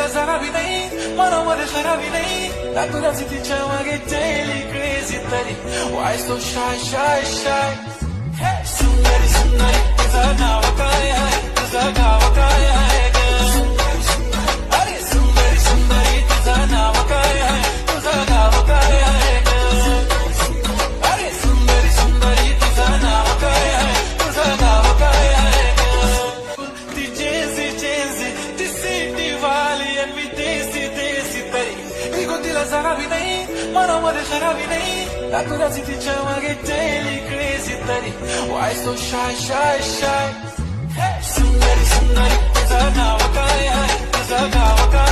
तिला जरा भी नाही मनामध्ये खराबी नाही दाखवल्याची तिच्या मागे डेली क्रेझी तरी Y so shy shy shy सुंदरी सुंदरी तुझं नाव काय आहे तुझं गाव काय आहे ग अरे सुंदरी सुंदरी तुझं नाव काय आहे तुझं गाव काय आहे ग अरे सुंदरी सुंदरी तुझं नाव काय आहे तुझं गाव काय आहे ग ती जेसी जेसी ती सिटी वाली आणि मी देसी देसी तरी इगो तिला जरा भी नाही मनामध्ये खराबी नाही दाखवल्याची तिच्या मागे डेली क्रेझी तरी Y so shy shy shy सुंदरी सुंदरी तुझं नाव काय आहे तुझं गाव काय